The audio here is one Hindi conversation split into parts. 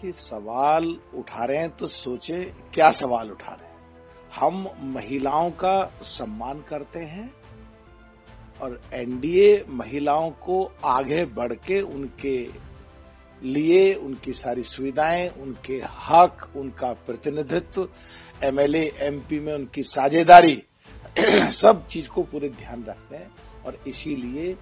देखिए, सवाल उठा रहे हैं तो सोचे क्या सवाल उठा रहे हैं। हम महिलाओं का सम्मान करते हैं और एनडीए महिलाओं को आगे बढ़ के उनके लिए उनकी सारी सुविधाएं, उनके हक, उनका प्रतिनिधित्व, एमएलए एमपी में उनकी साझेदारी सब चीज को पूरे ध्यान रखते हैं। और इसीलिए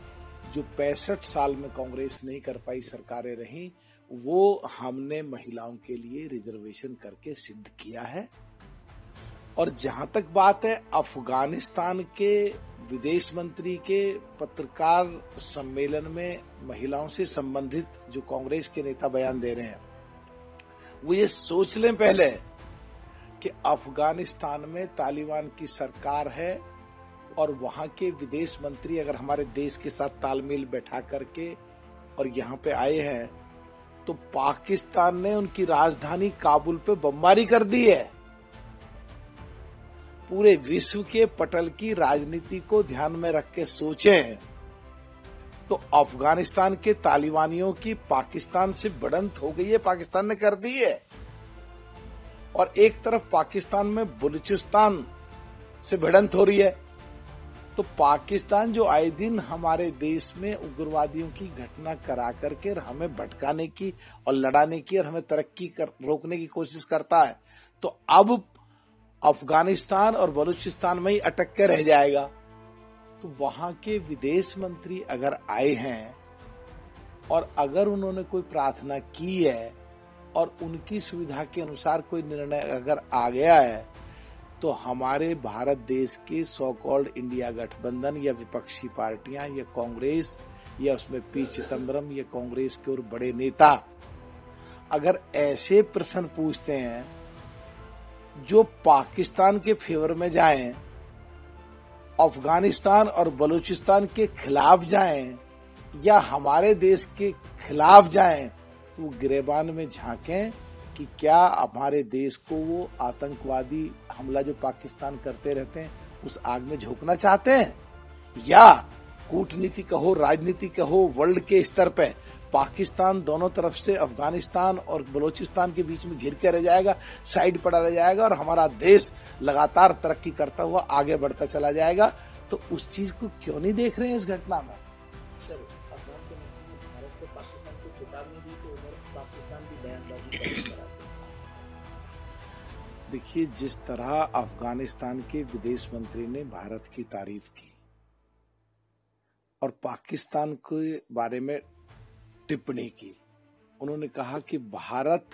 जो 65 साल में कांग्रेस नहीं कर पाई सरकारें रही, वो हमने महिलाओं के लिए रिजर्वेशन करके सिद्ध किया है। और जहां तक बात है अफगानिस्तान के विदेश मंत्री के पत्रकार सम्मेलन में महिलाओं से संबंधित जो कांग्रेस के नेता बयान दे रहे हैं, वो ये सोच लें पहले कि अफगानिस्तान में तालिबान की सरकार है और वहां के विदेश मंत्री अगर हमारे देश के साथ तालमेल बैठा करके और यहाँ पे आए हैं तो पाकिस्तान ने उनकी राजधानी काबुल पे बमबारी कर दी है। पूरे विश्व के पटल की राजनीति को ध्यान में रख के सोचें तो अफगानिस्तान के तालिबानियों की पाकिस्तान से बढ़त हो गई है, पाकिस्तान ने कर दी है। और एक तरफ पाकिस्तान में बलूचिस्तान से भिड़ंत हो रही है, तो पाकिस्तान जो आए दिन हमारे देश में उग्रवादियों की घटना करा करके हमें भटकाने की और लड़ाने की और हमें तरक्की रोकने की कोशिश करता है, तो अब अफगानिस्तान और बलूचिस्तान में ही अटक के रह जाएगा। तो वहां के विदेश मंत्री अगर आए हैं और अगर उन्होंने कोई प्रार्थना की है और उनकी सुविधा के अनुसार कोई निर्णय अगर आ गया है, तो हमारे भारत देश के सो कॉल्ड इंडिया गठबंधन या विपक्षी पार्टियां या कांग्रेस या उसमें पी चिदम्बरम या कांग्रेस के और बड़े नेता अगर ऐसे प्रश्न पूछते हैं जो पाकिस्तान के फेवर में जाएं, अफगानिस्तान और बलूचिस्तान के खिलाफ जाएं या हमारे देश के खिलाफ जाएं, तो गिरेबान में झांकें कि क्या हमारे देश को वो आतंकवादी हमला जो पाकिस्तान करते रहते हैं उस आग में झोंकना चाहते हैं, या कूटनीति कहो, राजनीति कहो, वर्ल्ड के स्तर पे पाकिस्तान दोनों तरफ से अफगानिस्तान और बलूचिस्तान के बीच में घिर के रह जाएगा, साइड पड़ा रह जाएगा और हमारा देश लगातार तरक्की करता हुआ आगे बढ़ता चला जाएगा। तो उस चीज को क्यों नहीं देख रहे हैं इस घटना में? देखिए, जिस तरह अफगानिस्तान के विदेश मंत्री ने भारत की तारीफ की और पाकिस्तान के बारे में टिप्पणी की, उन्होंने कहा कि भारत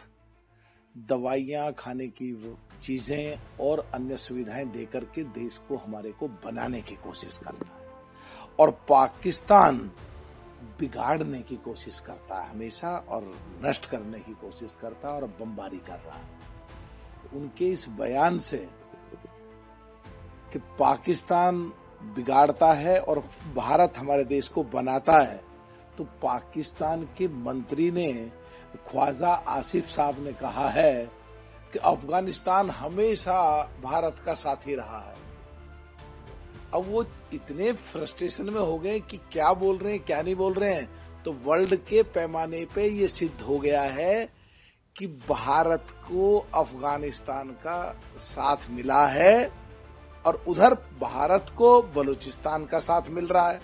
दवाइयां, खाने की चीजें और अन्य सुविधाएं देकर के देश को हमारे को बनाने की कोशिश करता है और पाकिस्तान बिगाड़ने की कोशिश करता है हमेशा और नष्ट करने की कोशिश करता है और बमबारी कर रहा है। तो उनके इस बयान से कि पाकिस्तान बिगाड़ता है और भारत हमारे देश को बनाता है, तो पाकिस्तान के मंत्री ने, ख्वाजा आसिफ साहब ने कहा है कि अफगानिस्तान हमेशा भारत का साथी रहा है। अब वो इतने फ्रस्ट्रेशन में हो गए कि क्या बोल रहे हैं क्या नहीं बोल रहे हैं। तो वर्ल्ड के पैमाने पे ये सिद्ध हो गया है कि भारत को अफगानिस्तान का साथ मिला है और उधर भारत को बलूचिस्तान का साथ मिल रहा है,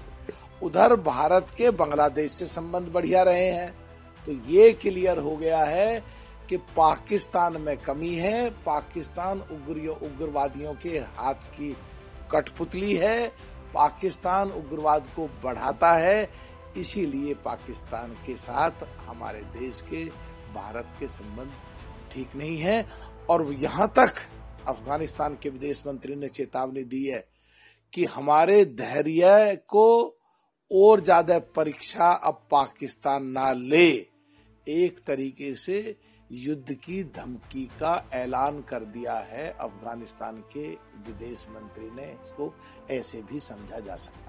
उधर भारत के बांग्लादेश से संबंध बढ़िया रहे हैं। तो ये क्लियर हो गया है कि पाकिस्तान में कमी है, पाकिस्तान उग्रवादियों के हाथ की कठपुतली है, पाकिस्तान उग्रवाद को बढ़ाता है। इसीलिए पाकिस्तान के साथ हमारे देश के, भारत के संबंध ठीक नहीं है। और यहाँ तक अफगानिस्तान के विदेश मंत्री ने चेतावनी दी है कि हमारे धैर्य को और ज्यादा परीक्षा अब पाकिस्तान ना ले। एक तरीके से युद्ध की धमकी का ऐलान कर दिया है अफगानिस्तान के विदेश मंत्री ने, इसको ऐसे भी समझा जा सकता है।